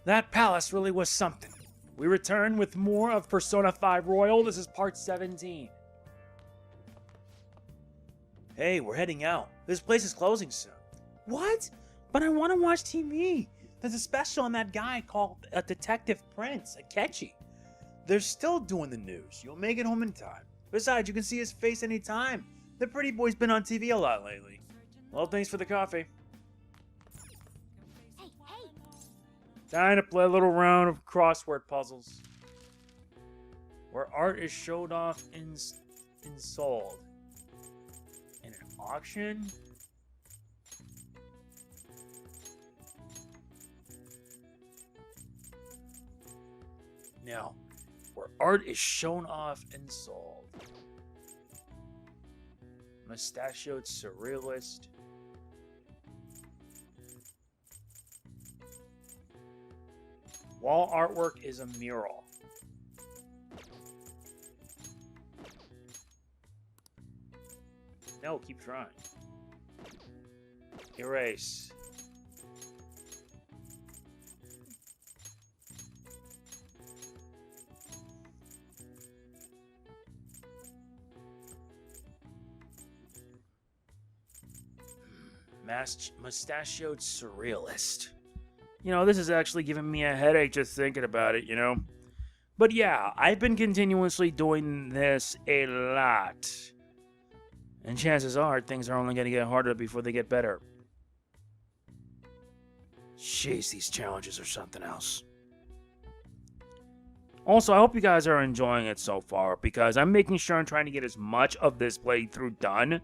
That palace really was something. We return with more of Persona 5 Royal. This is part 17. Hey, we're heading out. This place is closing soon. What? But I want to watch TV. There's a special on that guy called a Detective Prince, Akechi. They're still doing the news. You'll make it home in time. Besides, you can see his face anytime. The pretty boy's been on TV a lot lately. Well, thanks for the coffee. Hey, hey! Time to play a little round of crossword puzzles. Where art is showed off and sold. In an auction? No. Where art is shown off and sold. Mustachioed surrealist. Wall artwork is a mural. No, keep trying. Erase. Mustachioed surrealist. You know, this is actually giving me a headache just thinking about it, you know? But yeah, I've been continuously doing this a lot. And chances are, things are only going to get harder before they get better. Jeez, these challenges are something else. Also, I hope you guys are enjoying it so far, because I'm making sure I'm trying to get as much of this playthrough done.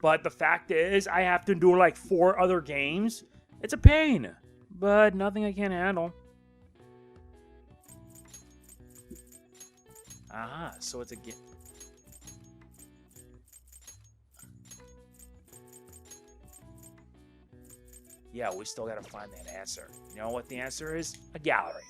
But the fact is, I have to do like 4 other games. It's a pain, but nothing I can't handle. Aha, so it's a game. Yeah, we still gotta find that answer. You know what the answer is? A gallery.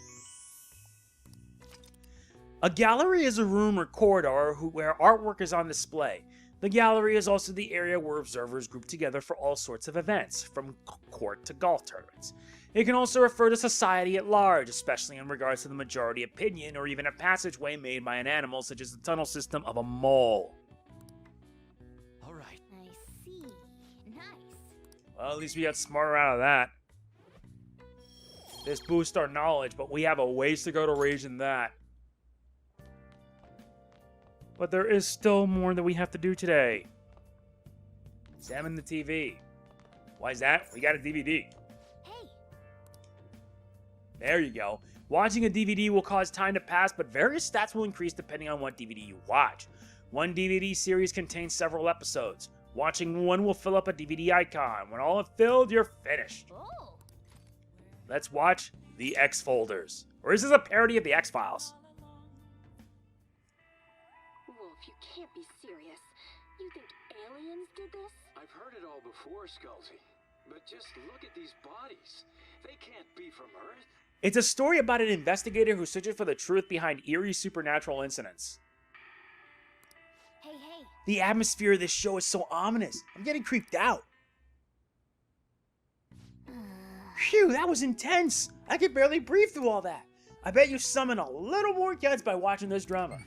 A gallery is a room or corridor where artwork is on display. The gallery is also the area where observers group together for all sorts of events, from court to golf tournaments. It can also refer to society at large, especially in regards to the majority opinion or even a passageway made by an animal such as the tunnel system of a mole. Alright. I see. Nice. Well, at least we got smarter out of that. This boosts our knowledge, but we have a ways to go to raising that. But there is still more that we have to do today. Examine the TV. Why is that? We got a DVD. Hey. There you go. Watching a DVD will cause time to pass, but various stats will increase depending on what DVD you watch. One DVD series contains several episodes. Watching one will fill up a DVD icon. When all is filled, you're finished. Oh. Let's watch The X Folders. Or is this a parody of The X-Files? Wolf, you can't be serious. You think aliens did this? I've heard it all before, Skullsy. But just look at these bodies. They can't be from Earth. It's a story about an investigator who searches for the truth behind eerie supernatural incidents. Hey, hey. The atmosphere of this show is so ominous. I'm getting creeped out. Phew, that was intense. I could barely breathe through all that. I bet you summon a little more guts by watching this drama.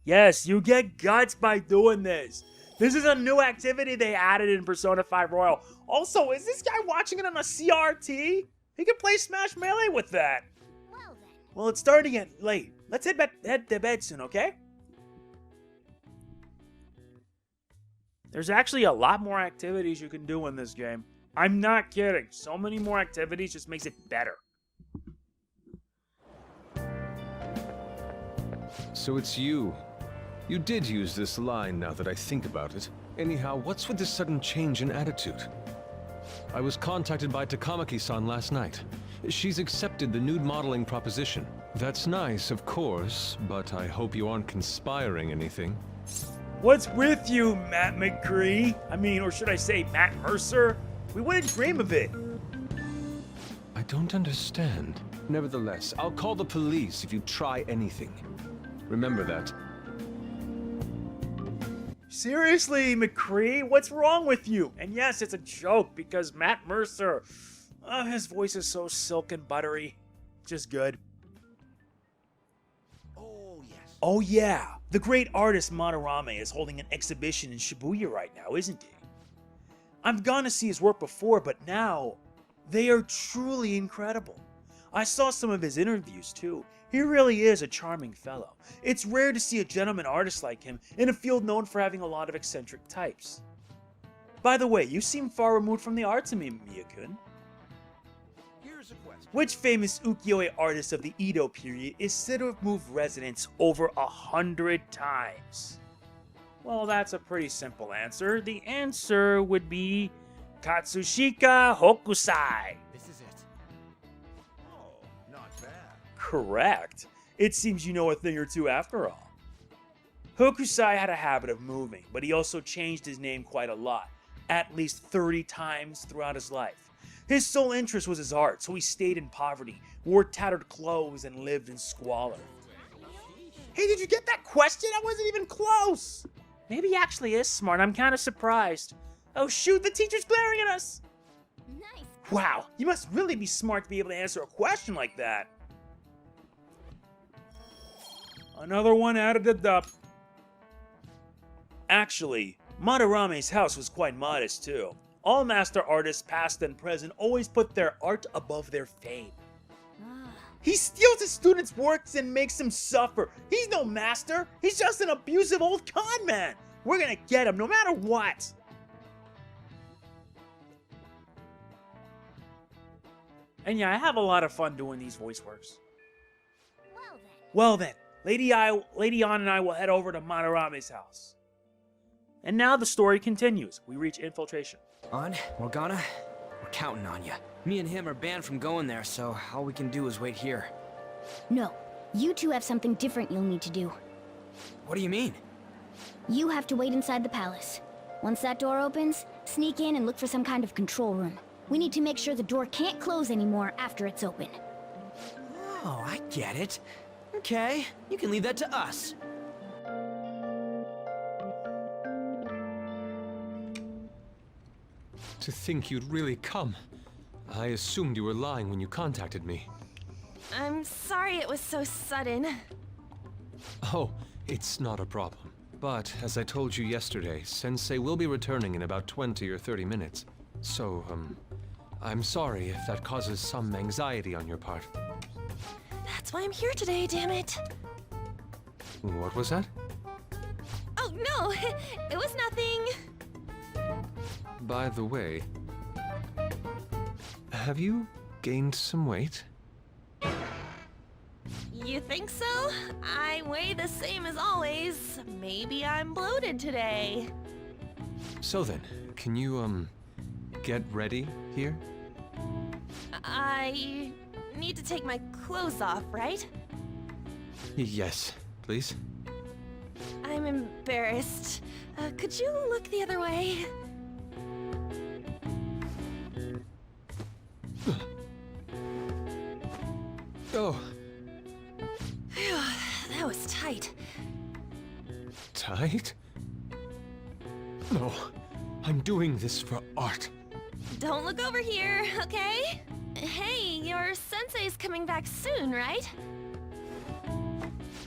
Yes, you get guts by doing this. This is a new activity they added in Persona 5 Royal. Also, is this guy watching it on a CRT? He can play Smash Melee with that. Well then. Well, it's starting to get late. Let's head to bed soon, okay? There's actually a lot more activities you can do in this game. I'm not kidding. So many more activities just makes it better. So it's you. You did use this line now that I think about it. Anyhow, what's with this sudden change in attitude? I was contacted by Takamaki-san last night. She's accepted the nude modeling proposition. That's nice, of course, but I hope you aren't conspiring anything. What's with you, Matt McCree? I mean, or should I say Matt Mercer? We wouldn't dream of it. I don't understand. Nevertheless, I'll call the police if you try anything. Remember that. Seriously, McCree, what's wrong with you? And yes, it's a joke because Matt Mercer, his voice is so silk and buttery. just good. Oh, yes. Oh yeah, the great artist Madarame is holding an exhibition in Shibuya right now, isn't he? I've gone to see his work before, but now, they are truly incredible. I saw some of his interviews too. He really is a charming fellow. It's rare to see a gentleman artist like him in a field known for having a lot of eccentric types. By the way, you seem far removed from the arts of Miya-kun. Here's a question. Which famous ukiyo-e artist of the Edo period is said to have moved residence over 100 times? Well, that's a pretty simple answer. The answer would be Katsushika Hokusai. This is it. Oh, not bad. Correct. It seems you know a thing or two after all. Hokusai had a habit of moving, but he also changed his name quite a lot, at least 30 times throughout his life. His sole interest was his art, so he stayed in poverty, wore tattered clothes, and lived in squalor. Hey, did you get that question? I wasn't even close! Maybe he actually is smart. I'm kind of surprised. Oh shoot, the teacher's glaring at us! Nice. Wow, you must really be smart to be able to answer a question like that. Another one added to the... Actually, Madarame's house was quite modest too. All master artists, past and present, always put their art above their fame. He steals his students' works and makes them suffer. He's no master. He's just an abusive old con man. We're gonna get him no matter what. And yeah, I have a lot of fun doing these voice works. Well then, Lady Ann and I will head over to Madarame's house. And now the story continues. We reach infiltration. On, Morgana, we're counting on you. Me and him are banned from going there, so all we can do is wait here. No, you two have something different you'll need to do. What do you mean? You have to wait inside the palace. Once that door opens, sneak in and look for some kind of control room. We need to make sure the door can't close anymore after it's open. Oh, I get it. Okay, you can leave that to us. To think you'd really come. I assumed you were lying when you contacted me. I'm sorry it was so sudden. Oh, it's not a problem. But, as I told you yesterday, Sensei will be returning in about 20 or 30 minutes. So, I'm sorry if that causes some anxiety on your part. That's why I'm here today, damn it. What was that? Oh, no, it was nothing. By the way, have you gained some weight? You think so? I weigh the same as always. Maybe I'm bloated today. So then, can you, get ready here? I need to take my clothes off, right? Yes, please. I'm embarrassed. Could you look the other way? Oh, Phew, that was tight. tight? No, I'm doing this for art. Don't look over here, okay? Hey, your sensei's coming back soon, right?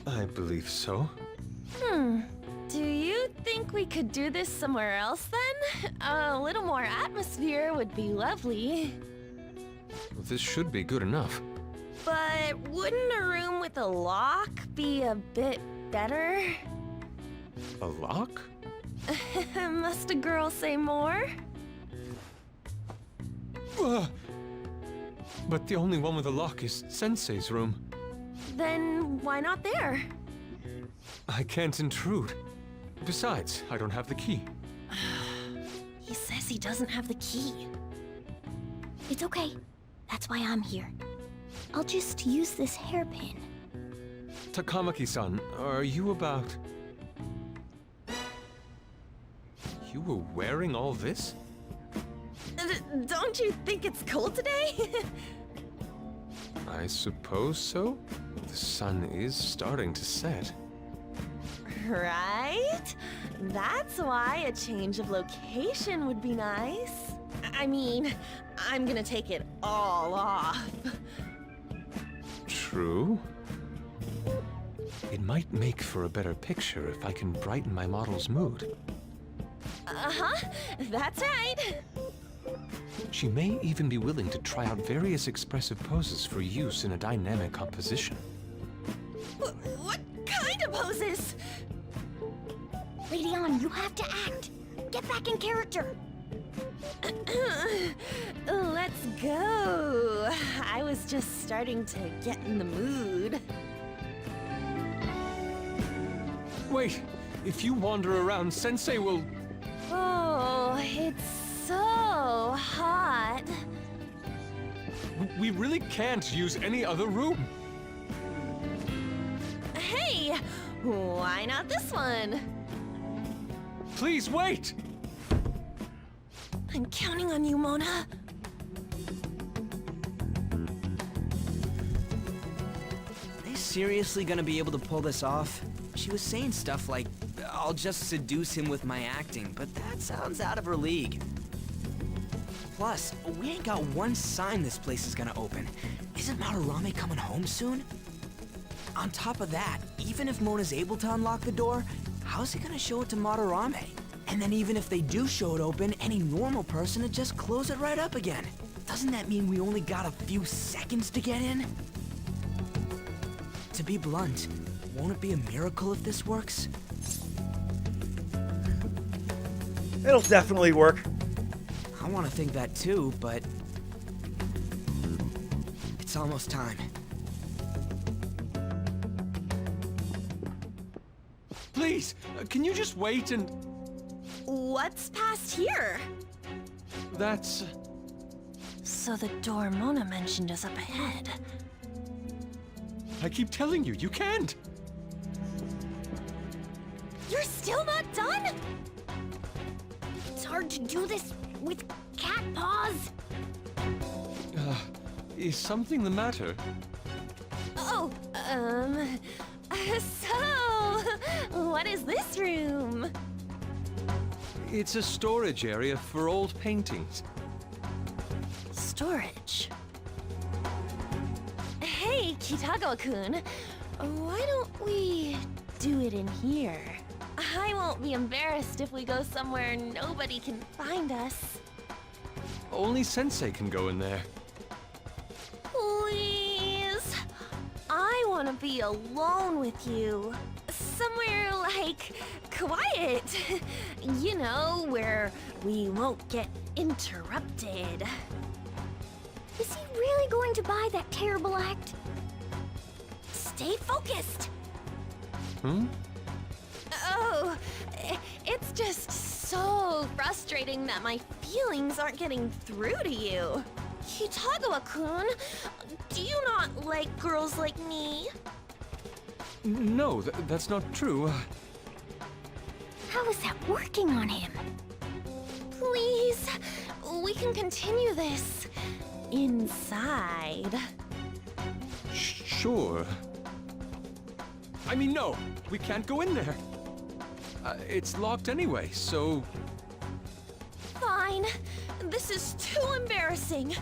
I believe so. Do you think we could do this somewhere else then? A little more atmosphere would be lovely. This should be good enough. But wouldn't a room with a lock be a bit better? A lock? Must a girl say more? But the only one with a lock is Sensei's room. Then why not there? I can't intrude. Besides, I don't have the key. He says he doesn't have the key. It's okay. That's why I'm here. I'll just use this hairpin. Takamaki-san, are you about... You were wearing all this? Don't you think it's cold today? I suppose so. The sun is starting to set. Right? That's why a change of location would be nice. I mean, I'm gonna take it all off. True. It might make for a better picture if I can brighten my model's mood. Uh-huh, that's right. She may even be willing to try out various expressive poses for use in a dynamic composition. What kind of poses? Radeon, you have to act. Get back in character. Let's go. I was just starting to get in the mood. Wait, if you wander around, Sensei will... Oh, it's so hot. We really can't use any other room. Hey, why not this one? Please wait! I'm counting on you, Mona. Are they seriously gonna be able to pull this off? She was saying stuff like, I'll just seduce him with my acting, but that sounds out of her league. Plus, we ain't got one sign this place is gonna open. Isn't Madarame coming home soon? On top of that, even if Mona's able to unlock the door, how's he gonna show it to Madarame? And then even if they do show it open, any normal person would just close it right up again. Doesn't that mean we only got a few seconds to get in? To be blunt, won't it be a miracle if this works? It'll definitely work. I want to think that too, but... it's almost time. Please, can you just wait and... What's past here? That's... So the door Mona mentioned is up ahead. I keep telling you, you can't! You're still not done? It's hard to do this with cat paws. Is something the matter? Oh, so, what is this room? It's a storage area for old paintings. Storage. Hey, Kitagawa-kun, why don't we do it in here? I won't be embarrassed if we go somewhere nobody can find us. Only Sensei can go in there. Please. I want to be alone with you. Somewhere like quiet. You know, where we won't get interrupted. Is he really going to buy that terrible act? Stay focused. Hmm? Oh, it's just so frustrating that my feelings aren't getting through to you. Kitagawa-kun, do you not like girls like me? No, that's not true. How is that working on him? Please, we can continue this inside. Sure. I mean, no, we can't go in there. It's locked anyway, so... Fine. This is too embarrassing.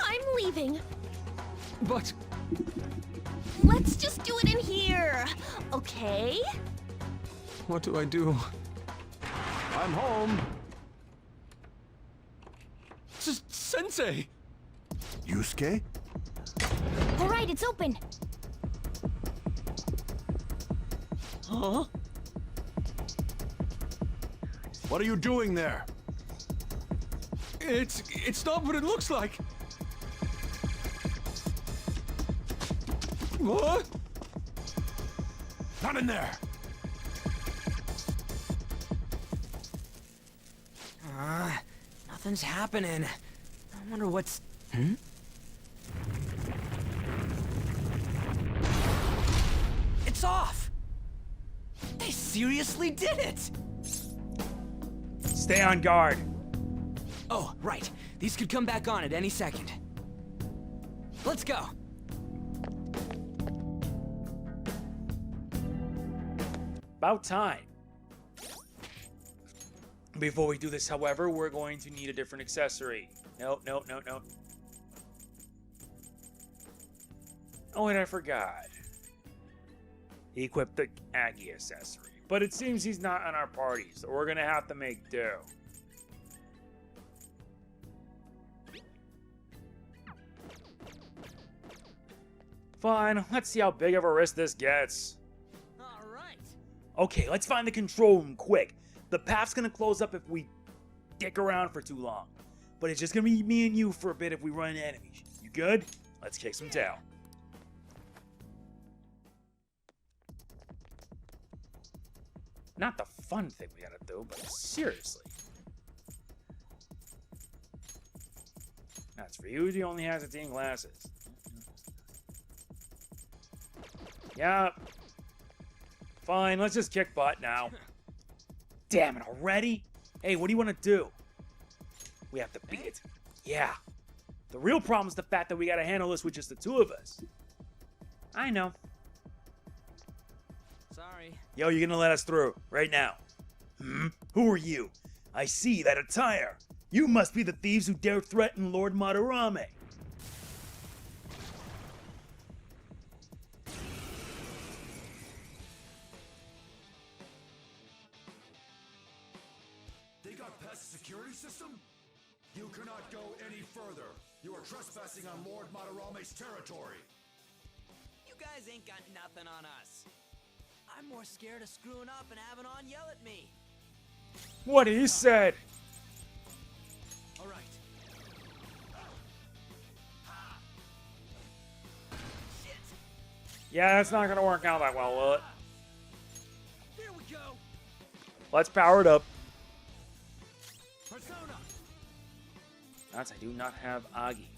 I'm leaving. But... Let's just do it in here, okay? what do I do? I'm home. Sensei! Yusuke? All right, it's open. Huh? What are you doing there? It's not what it looks like. What? Not in there. Nothing's happening. I wonder what's... It's off! They seriously did it! Stay on guard. Oh, right. These could come back on at any second. Let's go. About time. Before we do this, however, we're going to need a different accessory. Nope. Oh, wait, I forgot. He equipped the Aggie accessory. But it seems he's not on our party, so we're gonna have to make do. Fine, let's see how big of a risk this gets. Alright. Okay, let's find the control room quick. The path's gonna close up if we dick around for too long. But it's just gonna be me and you for a bit if we run into enemies. You good? Let's kick some tail. Not the fun thing we gotta do, but seriously. That's for you, he only has 18 glasses. Yeah. Fine, let's just kick butt now. Damn it, already? Hey, what do you want to do? We have to beat it. Yeah. The real problem is the fact that we gotta handle this with just the two of us. I know. Sorry. Yo, you're gonna let us through, right now. Who are you? I see that attire. You must be the thieves who dare threaten Lord Madarame. They got past the security system? You cannot go any further. You are trespassing on Lord Madarame's territory. You guys ain't got nothing on us. I'm more scared of screwing up and having On yell at me. What he said. Alright. Shit. Yeah, that's not gonna work out that well, will it? Here we go. Let's power it up. Persona. That's, I do not have Agi.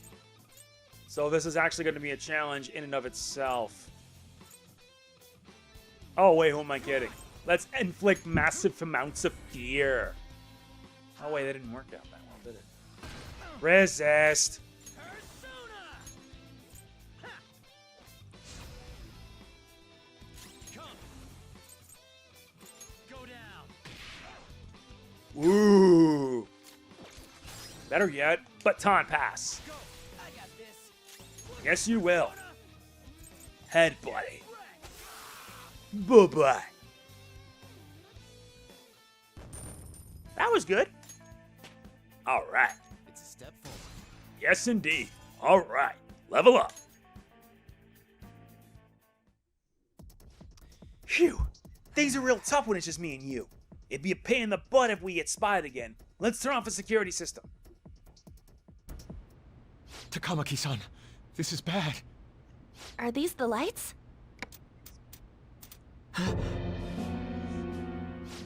So this is actually going to be a challenge in and of itself. Oh wait, who am I kidding? Let's inflict massive amounts of fear. Oh wait, that didn't work out that well, did it? Resist. Persona. Ha. Come. Go down. Ooh. Better yet, baton pass. Go. I got this. Yes, you will. Headbutt. Bye-bye. That was good. All right. It's a step forward. Yes, indeed. All right. Level up. Phew. Things are real tough when it's just me and you. It'd be a pain in the butt if we get spied again. Let's turn off the security system. Takamaki-san, this is bad. Are these the lights?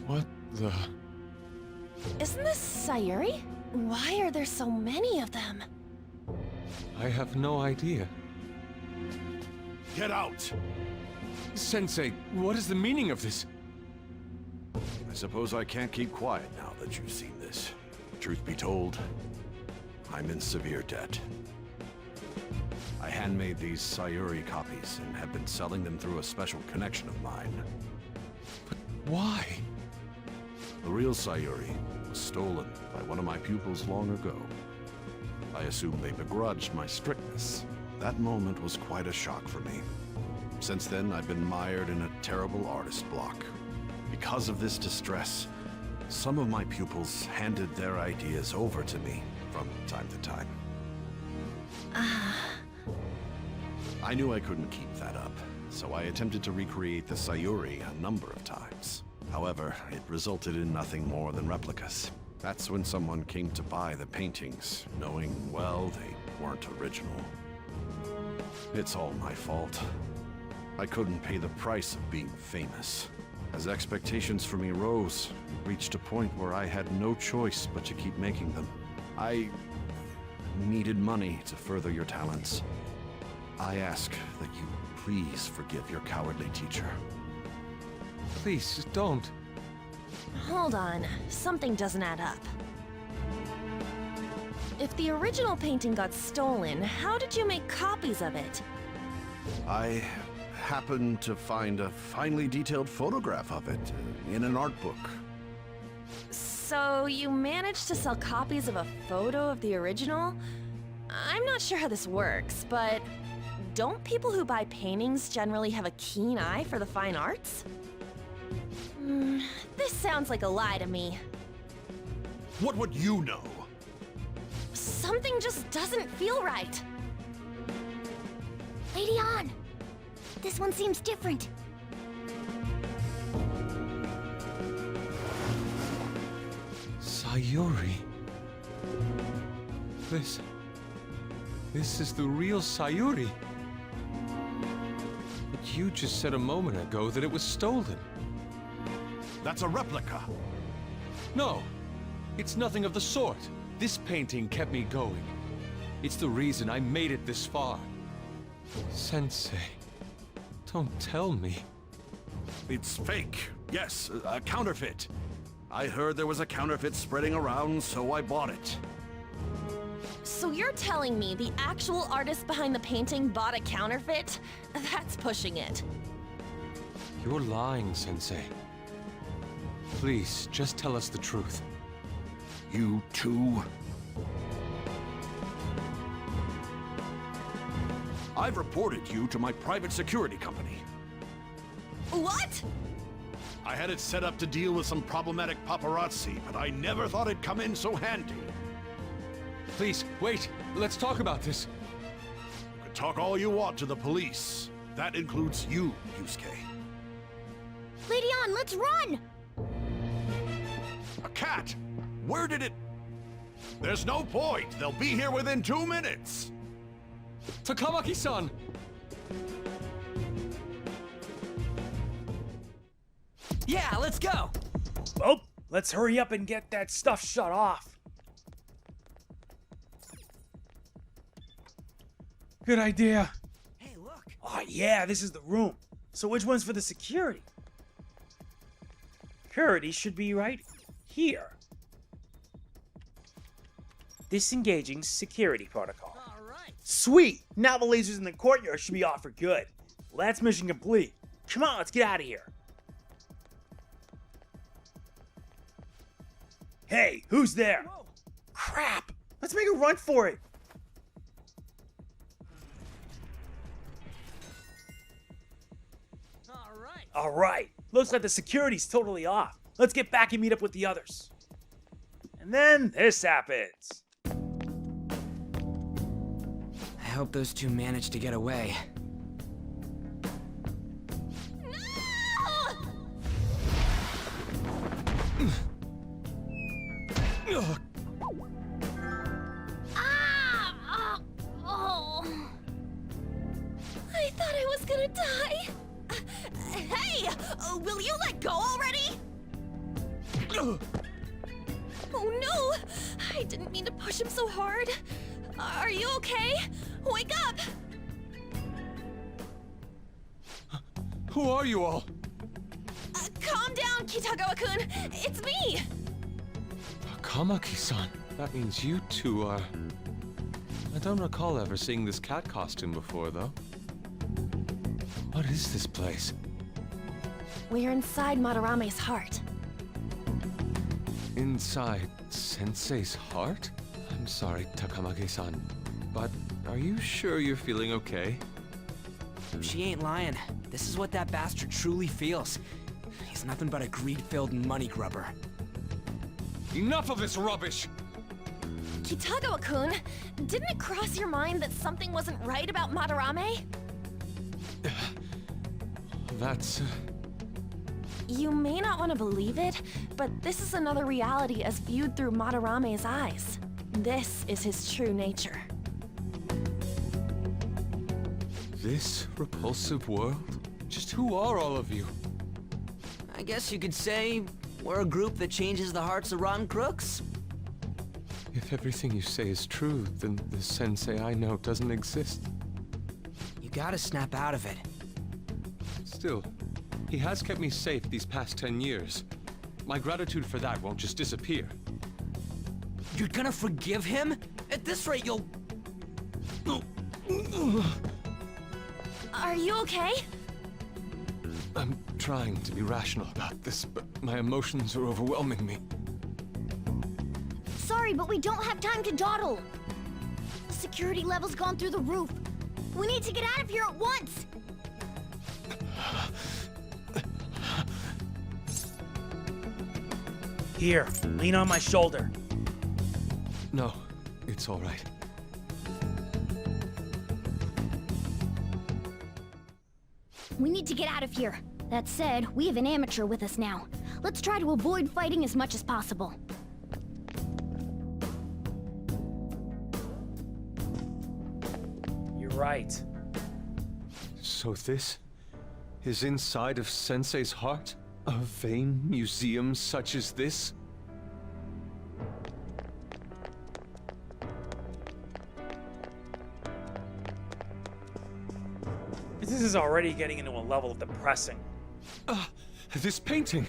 What the... Isn't this Sayuri? Why are there so many of them? I have no idea. Get out! Sensei, what is the meaning of this? I suppose I can't keep quiet now that you've seen this. Truth be told, I'm in severe debt. I handmade these Sayuri copies and have been selling them through a special connection of mine. But why? The real Sayuri was stolen by one of my pupils long ago. I assume they begrudged my strictness. That moment was quite a shock for me. Since then, I've been mired in a terrible artist block. Because of this distress, some of my pupils handed their ideas over to me from time to time. I knew I couldn't keep that up, so I attempted to recreate the Sayuri a number of times. However, it resulted in nothing more than replicas. That's when someone came to buy the paintings, knowing, well, they weren't original. It's all my fault. I couldn't pay the price of being famous. As expectations for me rose, it reached a point where I had no choice but to keep making them. I needed money to further your talents. I ask that you please forgive your cowardly teacher. Please, don't. Hold on, something doesn't add up. If the original painting got stolen, how did you make copies of it? I happened to find a finely detailed photograph of it in an art book. So you managed to sell copies of a photo of the original? I'm not sure how this works, but don't people who buy paintings generally have a keen eye for the fine arts? This sounds like a lie to me. What would you know? Something just doesn't feel right. Lady On! This one seems different. Sayuri. This is the real Sayuri. But you just said a moment ago that it was stolen. That's a replica. No, it's nothing of the sort. This painting kept me going. It's the reason I made it this far. Sensei, don't tell me. It's fake. Yes, a counterfeit. I heard there was a counterfeit spreading around, so I bought it. So you're telling me the actual artist behind the painting bought a counterfeit? That's pushing it. You're lying, Sensei. Please, just tell us the truth. You too? I've reported you to my private security company. What? I had it set up to deal with some problematic paparazzi, but I never thought it'd come in so handy. Please, wait. Let's talk about this. You can talk all you want to the police. That includes you, Yusuke. Lady On, let's run! A cat! Where did it... There's no point. They'll be here within 2 minutes. Takamaki-san! Yeah, let's go! Oh, let's hurry up and get that stuff shut off. Good idea. Hey, look! Oh yeah, this is the room. So which one's for the security? Security should be right here. Disengaging security protocol. Alright! Sweet! Now the lasers in the courtyard should be off for good. Well, that's mission complete. Come on, let's get out of here. Hey, who's there? Whoa. Crap! Let's make a run for it. Alright! Alright, looks like the security's totally off. Let's get back and meet up with the others. And then this happens. I hope those two managed to get away. Oh. I thought I was gonna die. Hey! Will you let go already? Oh no! I didn't mean to push him so hard. Are you okay? Wake up! Who are you all? Calm down, Kitagawa-kun. It's me! Takamaki-san. That means you two are... I don't recall ever seeing this cat costume before, though. What is this place? We're inside Madarame's heart. Inside Sensei's heart? I'm sorry, Takamaki-san, but are you sure you're feeling okay? She ain't lying. This is what that bastard truly feels. He's nothing but a greed-filled money grubber. Enough of this rubbish! Kitagawa-kun, didn't it cross your mind that something wasn't right about Madarame? That's... You may not want to believe it, but this is another reality as viewed through Madarame's eyes. This is his true nature. This repulsive world? Just who are all of you? I guess you could say we're a group that changes the hearts of rotten crooks. If everything you say is true, then the Sensei I know doesn't exist. You gotta snap out of it. Still, he has kept me safe these past 10 years. My gratitude for that won't just disappear. You're gonna forgive him? At this rate, you'll... Are you okay? I'm trying to be rational about this, but my emotions are overwhelming me. Sorry, but we don't have time to dawdle. The security level's gone through the roof. We need to get out of here at once! Here, lean on my shoulder. No, it's all right. We need to get out of here. That said, we have an amateur with us now. Let's try to avoid fighting as much as possible. You're right. So this is inside of Sensei's heart? A vain museum such as this? This is already getting into a level of depressing. This painting!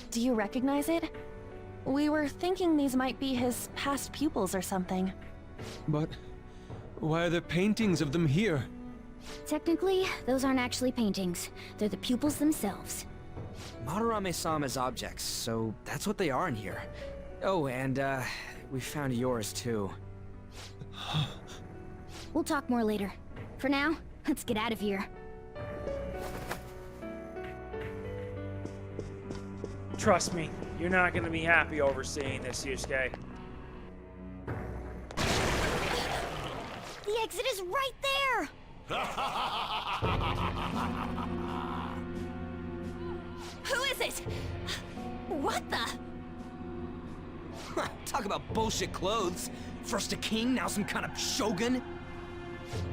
Do you recognize it? We were thinking these might be his past pupils or something. But why are there paintings of them here? Technically, those aren't actually paintings. They're the pupils themselves. Madarame saw them as objects, so that's what they are in here. Oh, and, we found yours, too. We'll talk more later. For now, let's get out of here. Trust me, you're not gonna be happy overseeing this, Yusuke. The exit is right there! Who is it? What the? Talk about bullshit clothes. First a king, now some kind of shogun?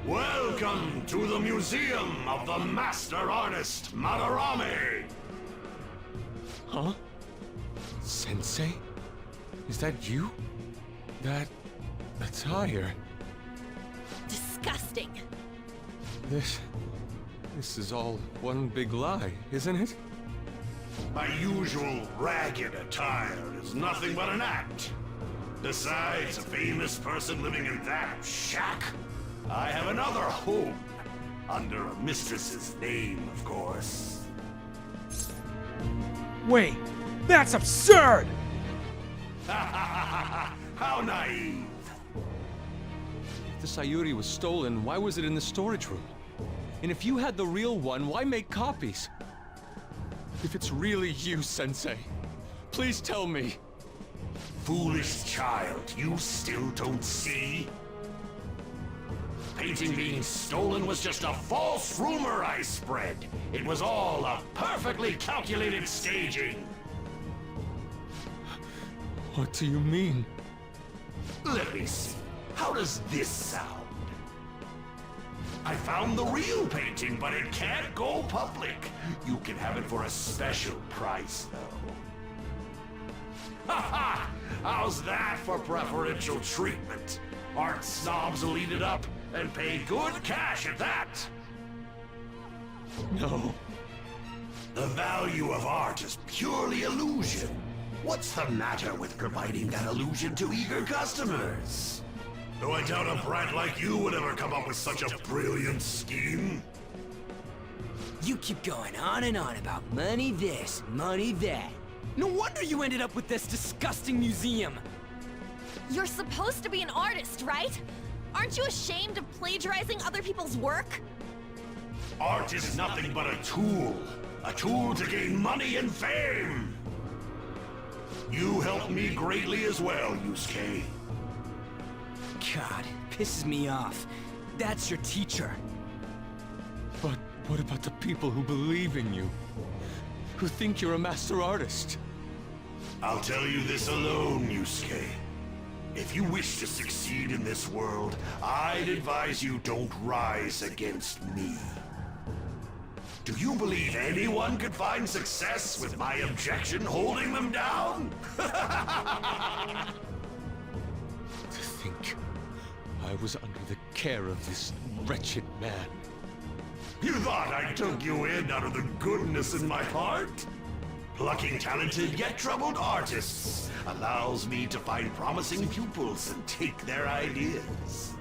Welcome to the Museum of the Master Artist, Madarame! Huh? Sensei? Is that you? That attire? Disgusting. This is all one big lie, isn't it? My usual ragged attire is nothing but an act. Besides a famous person living in that shack, I have another home. Under a mistress's name, of course. Wait, that's absurd! How naive. If the Sayuri was stolen, why was it in the storage room? And if you had the real one, why make copies? If it's really you, Sensei, please tell me. Foolish child, you still don't see? Painting being stolen was just a false rumor I spread. It was all a perfectly calculated staging. What do you mean? Let me see. How does this sound? I found the real painting, but it can't go public. You can have it for a special price, though. Ha ha! How's that for preferential treatment? Art snobs will eat it up and pay good cash at that. No. The value of art is purely illusion. What's the matter with providing that illusion to eager customers? Though I doubt a brat like you would ever come up with such a brilliant scheme. You keep going on and on about money this, money that. No wonder you ended up with this disgusting museum. You're supposed to be an artist, right? Aren't you ashamed of plagiarizing other people's work? Art is nothing but a tool. A tool to gain money and fame. You helped me greatly as well, Yusuke. God, pisses me off. That's your teacher. But what about the people who believe in you? Who think you're a master artist? I'll tell you this alone, Yusuke. If you wish to succeed in this world, I'd advise you don't rise against me. Do you believe anyone could find success with my objection holding them down? To think I was under the care of this wretched man. You thought I took you in out of the goodness in my heart? Plucking talented yet troubled artists allows me to find promising pupils and take their ideas.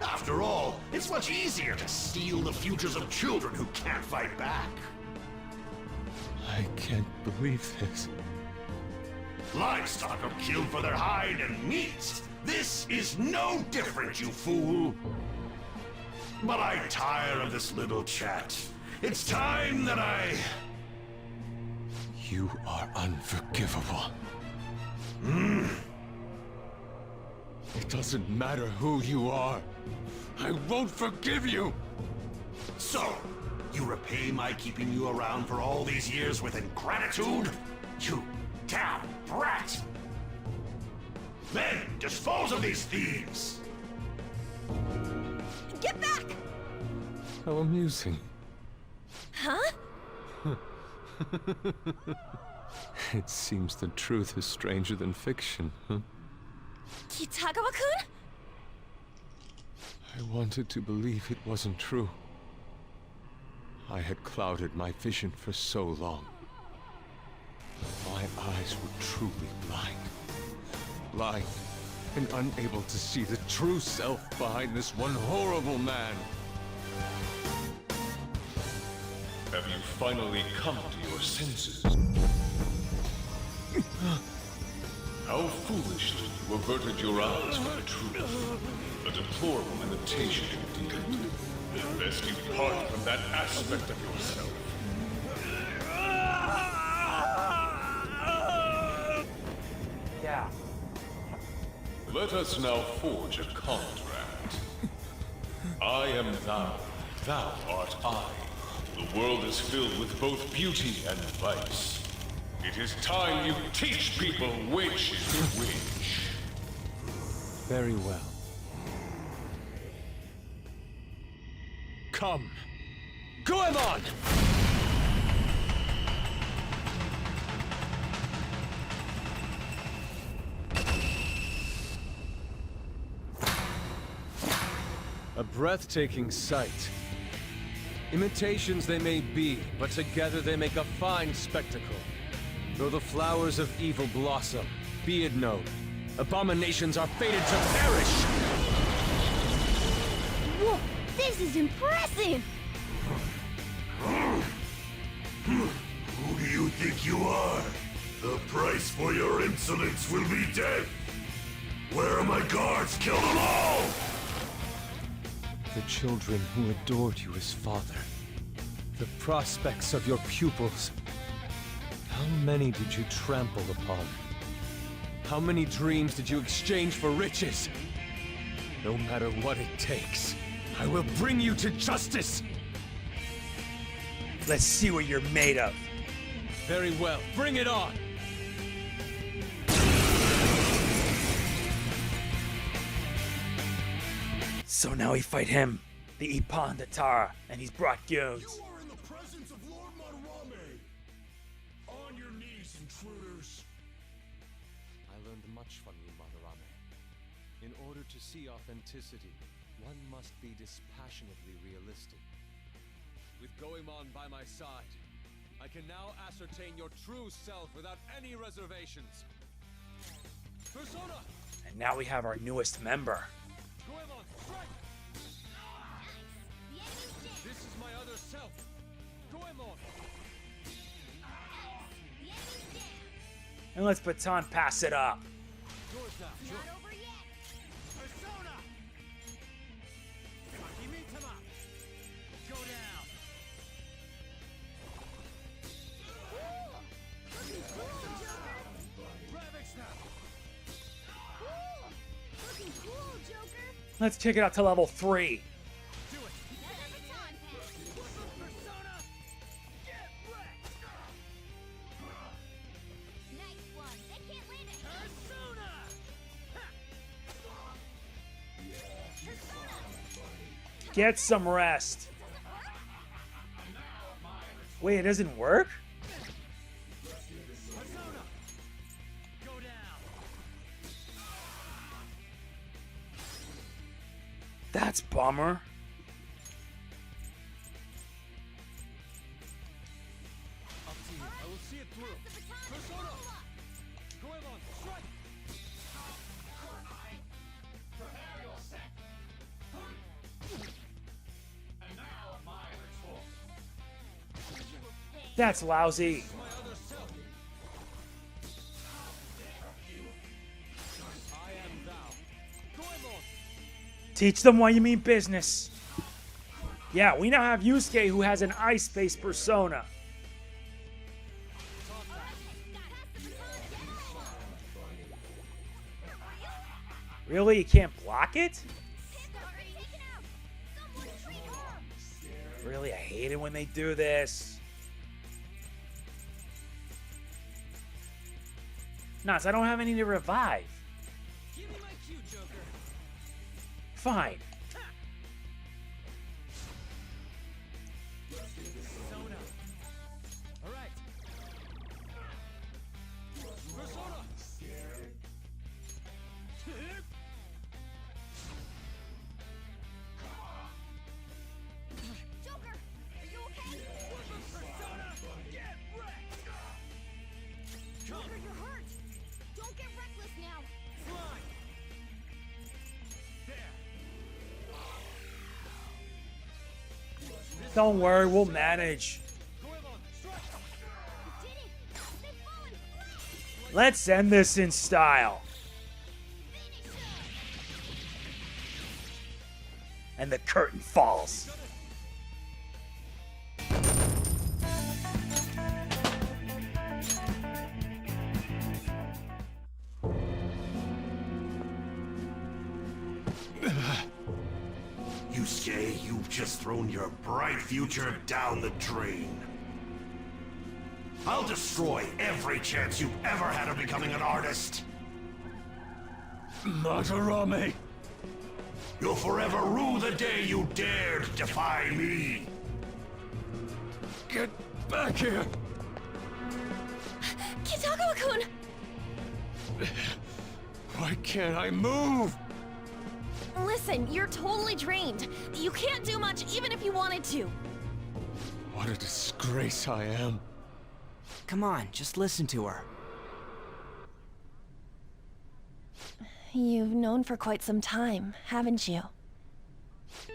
After all, it's much easier to steal the futures of children who can't fight back. I can't believe this. Livestock are killed for their hide and meat. This is no different, you fool. But I tire of this little chat. It's time that I... You are unforgivable. It doesn't matter who you are. I won't forgive you! So, you repay my keeping you around for all these years with ingratitude? You damn brat! Then, dispose of these thieves! Get back! How amusing. Huh? It seems the truth is stranger than fiction, huh? Kitagawa-kun? I wanted to believe it wasn't true. I had clouded my vision for so long. My eyes were truly blind. Blind and unable to see the true self behind this one horrible man. Have you finally come to your senses? How foolishly you averted your eyes from the truth. A deplorable imitation indeed. Best you part from that aspect of yourself. Yeah. Let us now forge a contract. I am thou, thou art I. The world is filled with both beauty and vice. It is time you teach people which is which. Very well. Come! Goemon! A breathtaking sight. Imitations they may be, but together they make a fine spectacle. Though the flowers of evil blossom, be it known, abominations are fated to perish! Whoa, this is impressive! Who do you think you are? The price for your insolence will be death! Where are my guards? Kill them all! The children who adored you as father. The prospects of your pupils. How many did you trample upon? How many dreams did you exchange for riches? No matter what it takes, I will bring you to justice! Let's see what you're made of. Very well, bring it on! So now we fight him, the Ipan Datara, and he's brought goons. You are in the presence of Lord Madarame! On your knees, intruders! I learned much from you, Madarame. In order to see authenticity, one must be dispassionately realistic. With Goemon by my side, I can now ascertain your true self without any reservations. Persona! And now we have our newest member. Goemon, strike! This is my other self. Goemon! And let's baton pass it up. Yours now. Yours. over yet! Persona! Makimitama! Go down! Ravage now! Looking cool, Joker! Let's kick it up to level 3. Do it! Another baton pass! Persona! Get wrecked! Nice one! They can't land it! Persona! Get some rest. Wait, it doesn't work? Persona! Go down! That's bummer. Up to you. I will see it through. Persona! Goemon, strike! That's lousy. My other self. I am thou. Goemon! Teach them why you mean business. Yeah, we now have Yusuke, who has an ice-based persona. Really? You can't block it? Really? I hate it when they do this. Nuts, I don't have any to revive. Fine. Don't worry, we'll manage. Let's end this in style. And the curtain falls. Yusuke, you've just thrown your bright future down the drain. I'll destroy every chance you've ever had of becoming an artist. Madarame! You'll forever rue the day you dared defy me. Get back here! Kitagawa-kun! Why can't I move? Listen, you're totally drained. You can't do much even if you wanted to. What a disgrace I am. Come on, just listen to her. You've known for quite some time, haven't you?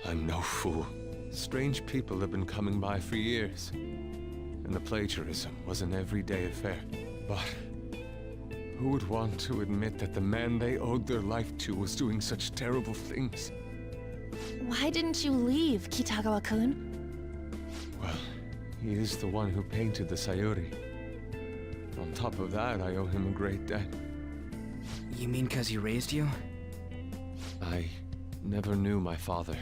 I'm no fool. Strange people have been coming by for years. And the plagiarism was an everyday affair. But who would want to admit that the man they owed their life to was doing such terrible things? Why didn't you leave, Kitagawa-kun? Well, he is the one who painted the Sayuri. On top of that, I owe him a great debt. You mean 'cause he raised you? I never knew my father.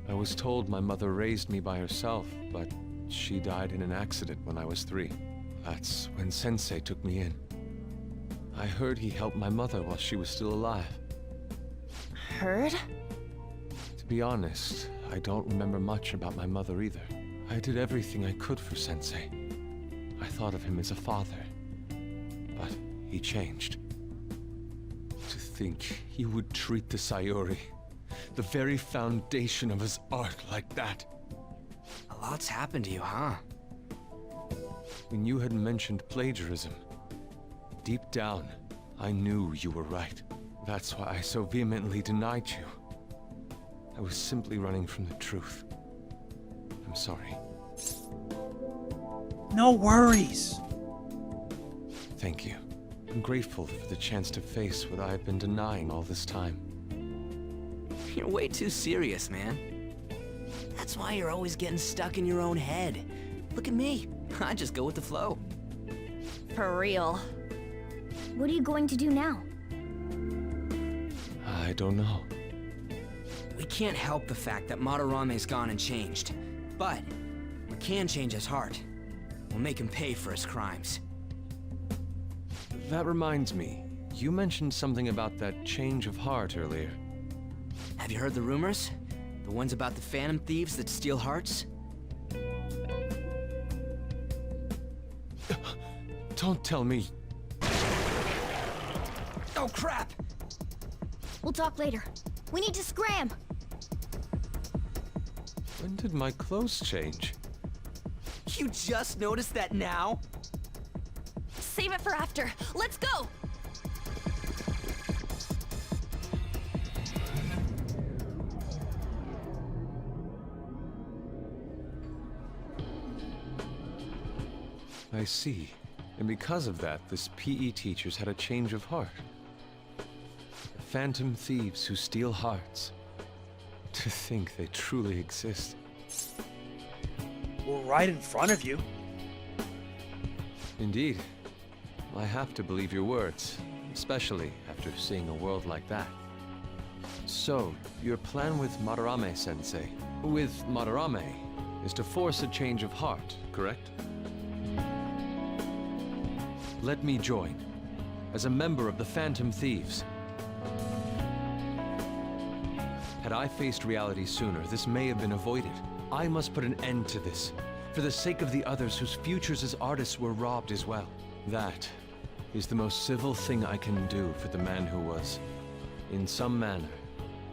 I was told my mother raised me by herself, but she died in an accident when I was 3. That's when Sensei took me in. I heard he helped my mother while she was still alive. Heard? To be honest, I don't remember much about my mother either. I did everything I could for Sensei. I thought of him as a father. But he changed. To think he would treat the Sayuri, the very foundation of his art, like that. A lot's happened to you, huh? When you had mentioned plagiarism, deep down, I knew you were right. That's why I so vehemently denied you. I was simply running from the truth. I'm sorry. No worries. Thank you. I'm grateful for the chance to face what I've been denying all this time. You're way too serious, man. That's why you're always getting stuck in your own head. Look at me. I just go with the flow. For real. What are you going to do now? I don't know. We can't help the fact that Madarame's gone and changed. But we can change his heart. We'll make him pay for his crimes. That reminds me, you mentioned something about that change of heart earlier. Have you heard the rumors? The ones about the phantom thieves that steal hearts? Don't tell me. Oh, crap! We'll talk later. We need to scram! When did my clothes change? You just noticed that now? Save it for after. Let's go! I see. And because of that, this PE teacher's had a change of heart. Phantom thieves who steal hearts. To think they truly exist. We're right in front of you. Indeed. I have to believe your words, especially after seeing a world like that. So, your plan with Madarame-sensei, with Madarame, is to force a change of heart, correct? Let me join, as a member of the Phantom Thieves. Had I faced reality sooner, this may have been avoided. I must put an end to this, for the sake of the others whose futures as artists were robbed as well. That is the most civil thing I can do for the man who was, in some manner,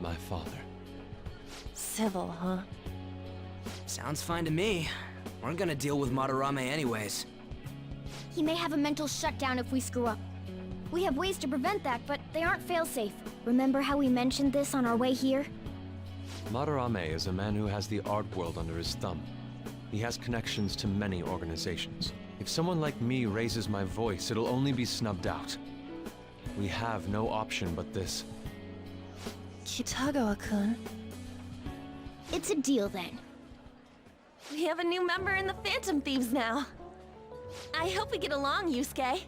my father. Civil, huh? Sounds fine to me. We're gonna deal with Madarame anyways. He may have a mental shutdown if we screw up. We have ways to prevent that, but they aren't fail-safe. Remember how we mentioned this on our way here? Madarame is a man who has the art world under his thumb. He has connections to many organizations. If someone like me raises my voice, it'll only be snubbed out. We have no option but this. Kitagawa-kun. It's a deal then. We have a new member in the Phantom Thieves now. I hope we get along, Yusuke.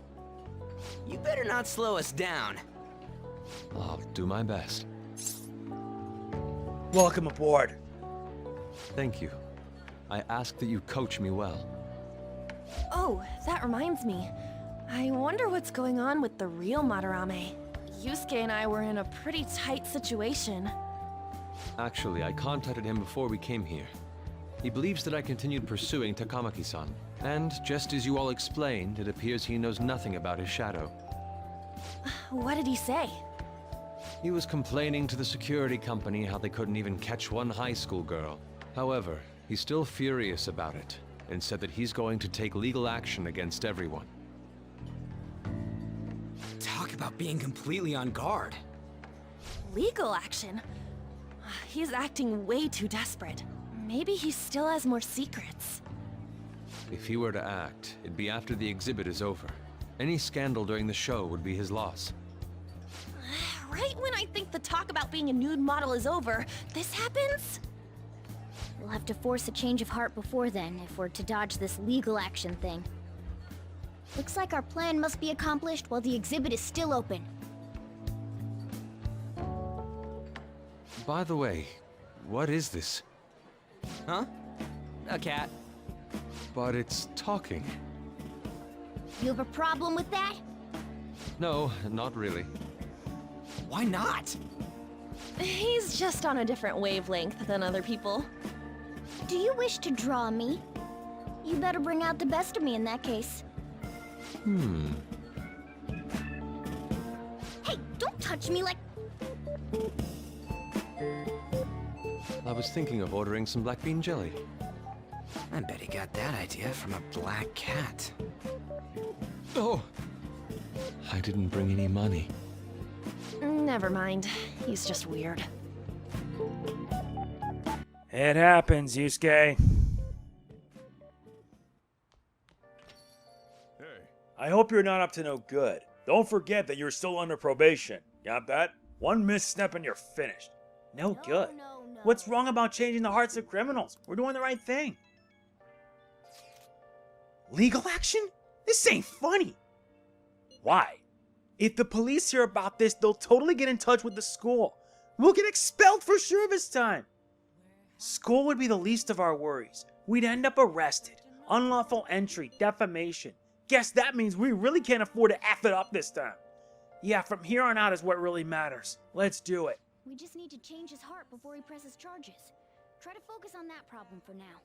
You better not slow us down. I'll do my best. Welcome aboard. Thank you. I ask that you coach me well. Oh, that reminds me. I wonder what's going on with the real Madarame. Yusuke and I were in a pretty tight situation. Actually, I contacted him before we came here. He believes that I continued pursuing Takamaki-san. And just as you all explained, it appears he knows nothing about his shadow. What did he say? He was complaining to the security company how they couldn't even catch one high school girl. However, he's still furious about it, and said that he's going to take legal action against everyone. Talk about being completely on guard. Legal action? He's acting way too desperate. Maybe he still has more secrets. If he were to act, it'd be after the exhibit is over. Any scandal during the show would be his loss. Right when I think the talk about being a nude model is over, this happens? We'll have to force a change of heart before then, if we're to dodge this legal action thing. Looks like our plan must be accomplished while the exhibit is still open. By the way, what is this? Huh? A cat. But it's talking. You have a problem with that? No, not really. Why not? He's just on a different wavelength than other people. Do you wish to draw me? You better bring out the best of me in that case. Hey, don't touch me like... I was thinking of ordering some black bean jelly. I bet he got that idea from a black cat. Oh! I didn't bring any money. Never mind. He's just weird. It happens, Yusuke. Hey. I hope you're not up to no good. Don't forget that you're still under probation. Got that? One misstep and you're finished. No good. No. What's wrong about changing the hearts of criminals? We're doing the right thing. Legal action? This ain't funny. Why? If the police hear about this, they'll totally get in touch with the school. We'll get expelled for sure this time. School would be the least of our worries. We'd end up arrested. Unlawful entry, defamation. Guess that means we really can't afford to F it up this time. Yeah, from here on out is what really matters. Let's do it. We just need to change his heart before he presses charges. Try to focus on that problem for now.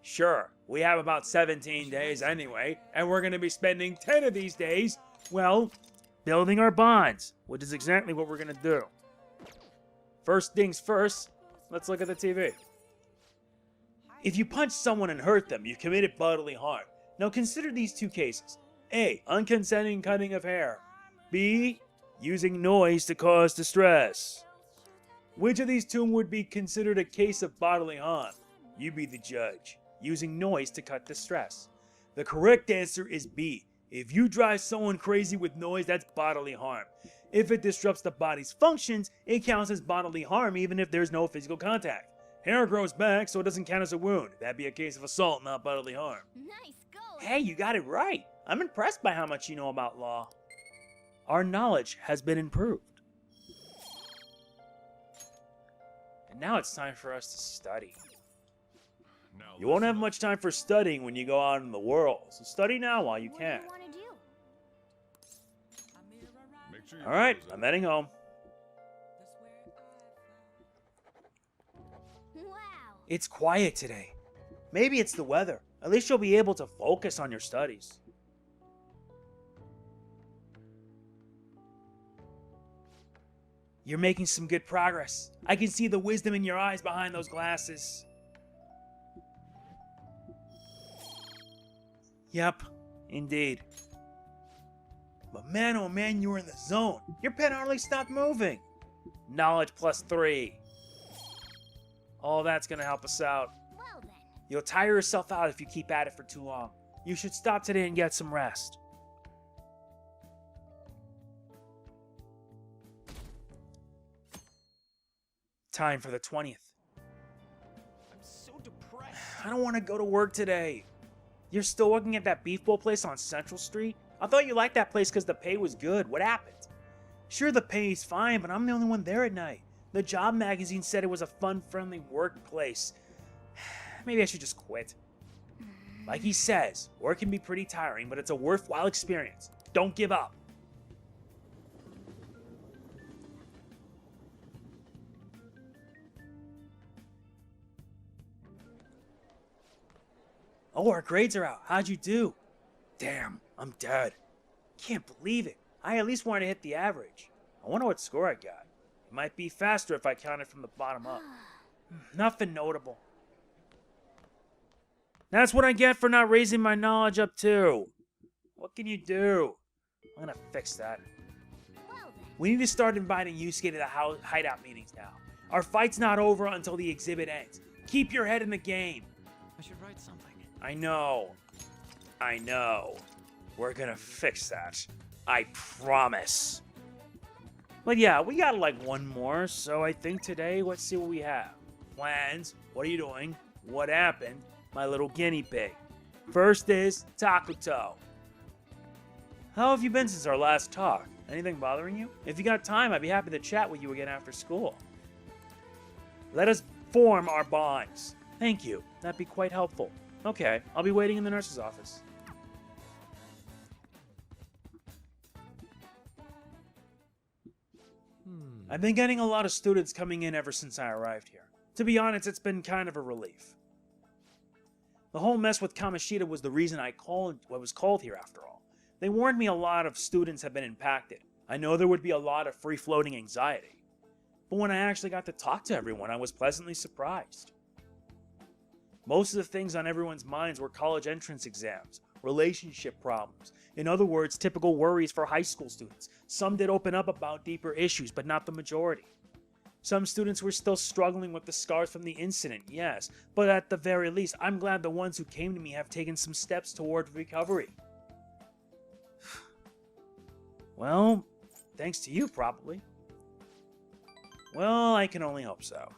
Sure, we have about 17 days anyway, and we're going to be spending 10 of these days, well, building our bonds, which is exactly what we're going to do. First things first, let's look at the TV. If you punch someone and hurt them, you've committed bodily harm. Now consider these two cases. A. Unconsenting cutting of hair. B. Using noise to cause distress. Which of these two would be considered a case of bodily harm? You be the judge. Using noise to cut distress. The correct answer is B. If you drive someone crazy with noise, that's bodily harm. If it disrupts the body's functions, it counts as bodily harm even if there's no physical contact. Hair grows back, so it doesn't count as a wound. That'd be a case of assault, not bodily harm. Nice going. Hey, you got it right. I'm impressed by how much you know about law. Our knowledge has been improved. And now it's time for us to study. You won't have much time for studying when you go out in the world, so study now while you can. What do you want to do? Alright, I'm heading home. Wow. It's quiet today. Maybe it's the weather. At least you'll be able to focus on your studies. You're making some good progress. I can see the wisdom in your eyes behind those glasses. Yep, indeed. But man, oh man, you were in the zone. Your pen hardly stopped moving. Knowledge +3. Oh, that's gonna help us out. Well then. You'll tire yourself out if you keep at it for too long. You should stop today and get some rest. Time for the 20th. I'm so depressed. I don't want to go to work today. You're still working at that beef bowl place on Central Street? I thought you liked that place because the pay was good. What happened? Sure, the pay's fine, but I'm the only one there at night. The job magazine said it was a fun-friendly workplace. Maybe I should just quit. Like he says, work can be pretty tiring, but it's a worthwhile experience. Don't give up. Oh, our grades are out. How'd you do? Damn, I'm dead. Can't believe it. I at least wanted to hit the average. I wonder what score I got. It might be faster if I counted from the bottom up. Nothing notable. That's what I get for not raising my knowledge up too. What can you do? I'm gonna fix that. Well then. We need to start inviting Yusuke to the hideout meetings now. Our fight's not over until the exhibit ends. Keep your head in the game. I should write something. I know. We're gonna fix that. I promise. But yeah, we got like one more, so I think today, let's see what we have. Plans, what are you doing? What happened? My little guinea pig. First is Takuto. How have you been since our last talk? Anything bothering you? If you got time, I'd be happy to chat with you again after school. Let us form our bonds. Thank you. That'd be quite helpful. Okay, I'll be waiting in the nurse's office. I've been getting a lot of students coming in ever since I arrived here. To be honest, it's been kind of a relief. The whole mess with Kamoshida was the reason I was called here after all. They warned me a lot of students have been impacted. I know there would be a lot of free-floating anxiety. But when I actually got to talk to everyone, I was pleasantly surprised. Most of the things on everyone's minds were college entrance exams, relationship problems. In other words, typical worries for high school students. Some did open up about deeper issues, but not the majority. Some students were still struggling with the scars from the incident, yes, but at the very least, I'm glad the ones who came to me have taken some steps toward recovery. Well, thanks to you, probably. Well, I can only hope so.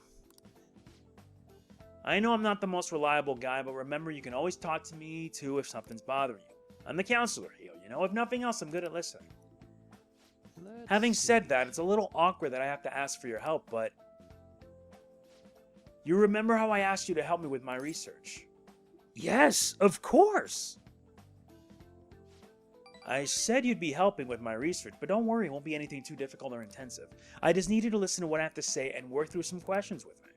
I know I'm not the most reliable guy, but remember you can always talk to me too if something's bothering you. I'm the counselor here, you know? If nothing else, I'm good at listening. Having said that, it's a little awkward that I have to ask for your help, but... You remember how I asked you to help me with my research? Yes, of course! I said you'd be helping with my research, but don't worry, it won't be anything too difficult or intensive. I just need you to listen to what I have to say and work through some questions with me.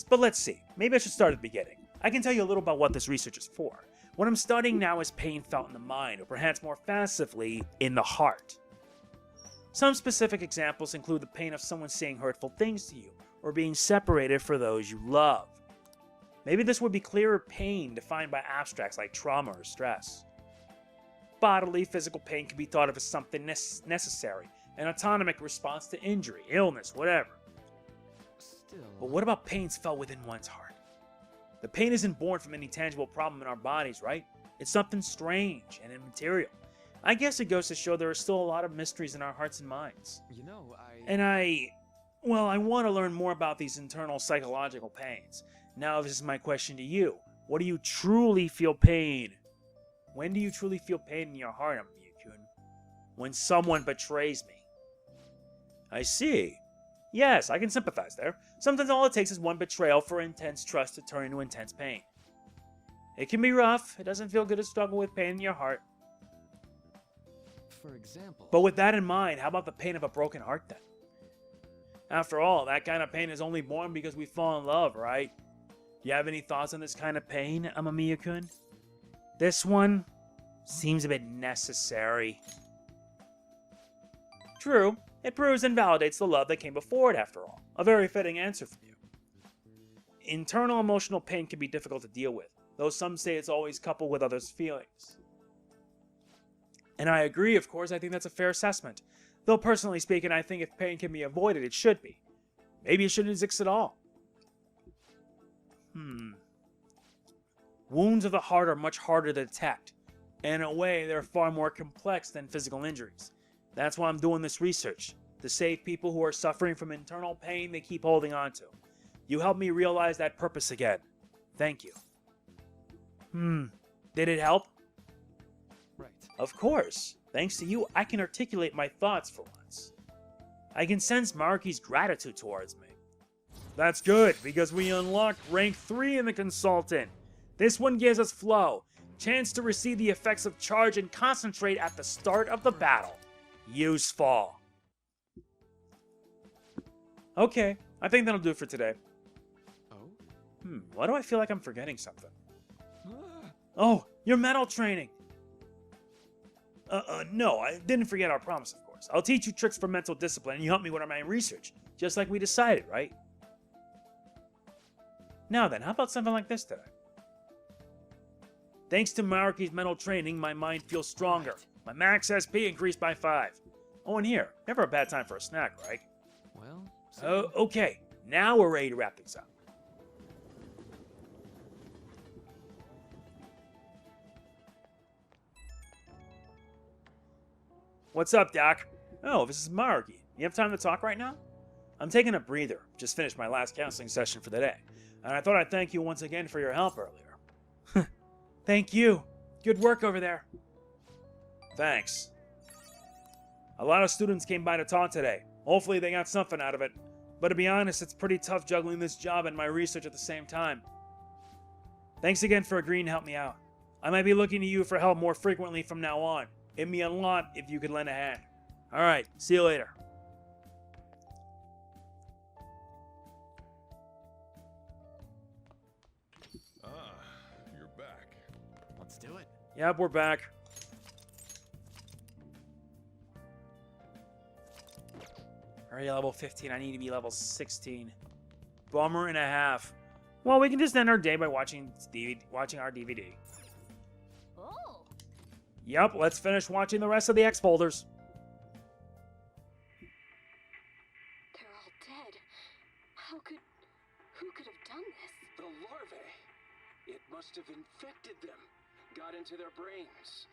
But let's see. Maybe I should start at the beginning. I can tell you a little about what this research is for. What I'm studying now is pain felt in the mind, or perhaps more facilely, in the heart. Some specific examples include the pain of someone saying hurtful things to you, or being separated from those you love. Maybe this would be clearer pain defined by abstracts like trauma or stress. Bodily, physical pain can be thought of as something necessary, an autonomic response to injury, illness, whatever. But what about pains felt within one's heart? The pain isn't born from any tangible problem in our bodies, right? It's something strange and immaterial. I guess it goes to show there are still a lot of mysteries in our hearts and minds. You know, Well, I want to learn more about these internal psychological pains. Now, this is my question to you. What do you truly feel pain? When do you truly feel pain in your heart, Miyakun? When someone betrays me. I see. Yes, I can sympathize there. Sometimes all it takes is one betrayal for intense trust to turn into intense pain. It can be rough. It doesn't feel good to struggle with pain in your heart. For example... But with that in mind, how about the pain of a broken heart then? After all, that kind of pain is only born because we fall in love, right? Do you have any thoughts on this kind of pain, Amamiya-kun? This one seems a bit necessary. True, it proves and validates the love that came before it, after all. A very fitting answer from you. Internal emotional pain can be difficult to deal with, though some say it's always coupled with others' feelings. And I agree, of course. I think that's a fair assessment. Though personally speaking, I think if pain can be avoided, it should be. Maybe it shouldn't exist at all. Wounds of the heart are much harder to detect. And in a way, they're far more complex than physical injuries. That's why I'm doing this research. To save people who are suffering from internal pain they keep holding on to. You helped me realize that purpose again. Thank you. Did it help? Right. Of course. Thanks to you, I can articulate my thoughts for once. I can sense Maruki's gratitude towards me. That's good, because we unlocked rank 3 in the Consultant. This one gives us flow, chance to receive the effects of charge and concentrate at the start of the battle. Useful. Okay, I think that'll do it for today. Oh? Why do I feel like I'm forgetting something? Oh, your metal training! No, I didn't forget our promise, of course. I'll teach you tricks for mental discipline, and you help me with my research, just like we decided, right? Now then, how about something like this today? Thanks to Maruki's mental training, my mind feels stronger. My max SP increased by 5. Oh, and here, never a bad time for a snack, right? Well, okay, now we're ready to wrap things up. What's up, Doc? Oh, this is Maruki. You have time to talk right now? I'm taking a breather. Just finished my last counseling session for the day. And I thought I'd thank you once again for your help earlier. Thank you. Good work over there. Thanks. A lot of students came by to talk today. Hopefully they got something out of it. But to be honest, it's pretty tough juggling this job and my research at the same time. Thanks again for agreeing to help me out. I might be looking to you for help more frequently from now on. It'd mean a lot if you could lend a hand. Alright, see you later. You're back. Let's do it. Yep, we're back. Already level 15, I need to be level 16. Bummer and a half. Well, we can just end our day by watching our DVD. Oh. Yep, let's finish watching the rest of the X folders. They're all dead. Who could have done this? The larvae. It must have infected them. Got into their brains.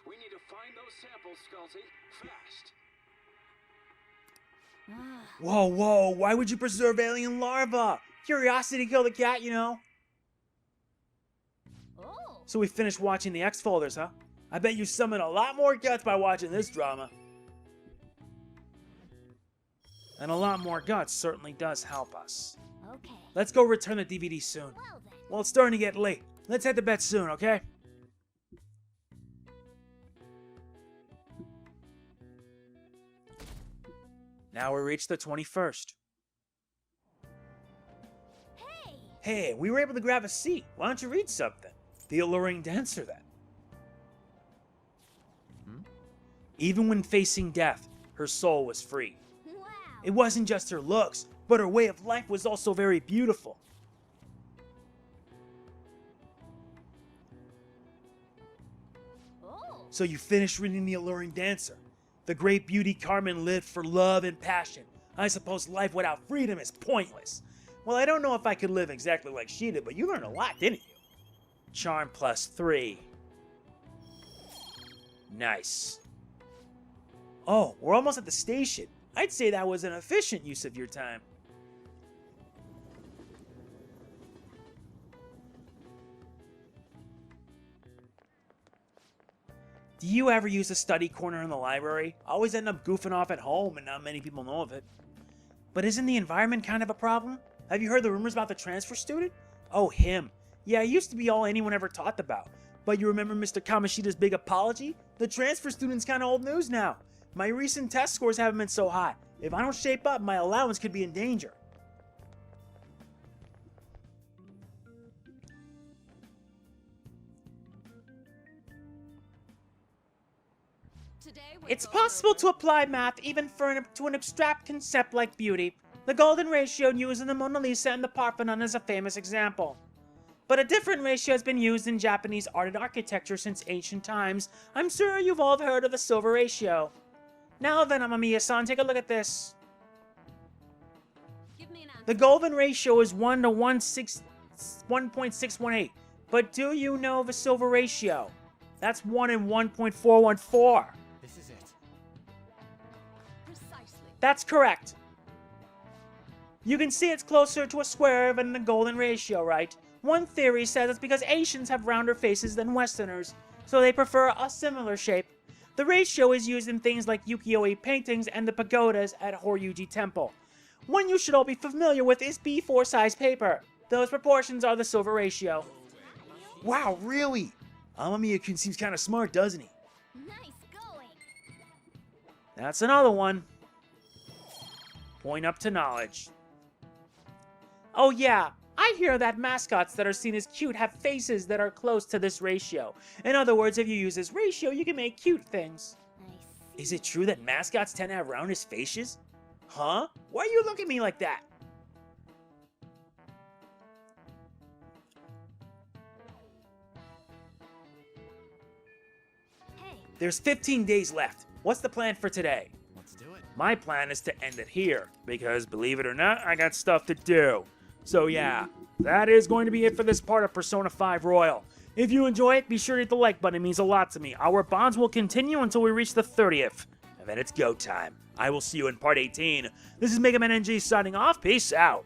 We need to find those samples, Skullsy. Fast. Whoa, why would you preserve alien larvae? Curiosity killed the cat, you know. Oh. So we finished watching the X folders, huh? I bet you summoned a lot more guts by watching this drama. And a lot more guts certainly does help us. Okay. Let's go return the DVD soon. Well then. Well, it's starting to get late. Let's head to bed soon, okay? Now we reach the 21st. Hey, we were able to grab a seat. Why don't you read something? The Alluring Dancer, then. Even when facing death, her soul was free. Wow. It wasn't just her looks, but her way of life was also very beautiful. Oh. So you finished reading The Alluring Dancer. The great beauty Carmen lived for love and passion. I suppose life without freedom is pointless. Well, I don't know if I could live exactly like she did, but you learned a lot, didn't you? Charm +3. Nice. Oh, we're almost at the station. I'd say that was an efficient use of your time. Do you ever use a study corner in the library? I always end up goofing off at home and not many people know of it. But isn't the environment kind of a problem? Have you heard the rumors about the transfer student? Oh, him. Yeah, he used to be all anyone ever talked about. But you remember Mr. Kamoshida's big apology? The transfer student's kind of old news now. My recent test scores haven't been so high. If I don't shape up, my allowance could be in danger. It's possible to apply math even to an abstract concept like beauty. The golden ratio used in the Mona Lisa and the Parthenon is a famous example. But a different ratio has been used in Japanese art and architecture since ancient times. I'm sure you've all heard of the silver ratio. Now then, Amamiya-san, take a look at this. The golden ratio is 1 to 1.618. But do you know the silver ratio? That's 1 in 1.414. This is it. Precisely. That's correct. You can see it's closer to a square than the golden ratio, right? One theory says it's because Asians have rounder faces than Westerners, so they prefer a similar shape. The ratio is used in things like ukiyo-e paintings and the pagodas at Horyuji Temple. One you should all be familiar with is B4 size paper. Those proportions are the silver ratio. Wow, really? Amamiya-kun seems kind of smart, doesn't he? Nice going. That's another one. Point up to knowledge. Oh yeah, I hear that mascots that are seen as cute have faces that are close to this ratio. In other words, if you use this ratio, you can make cute things. Is it true that mascots tend to have roundish faces? Huh? Why are you looking at me like that? Hey, There's 15 days left. What's the plan for today? Let's do it. My plan is to end it here, because believe it or not, I got stuff to do. So yeah, that is going to be it for this part of Persona 5 Royal. If you enjoy it, be sure to hit the like button, it means a lot to me. Our bonds will continue until we reach the 30th, and then it's go time. I will see you in part 18. This is MegamanNG signing off, peace out.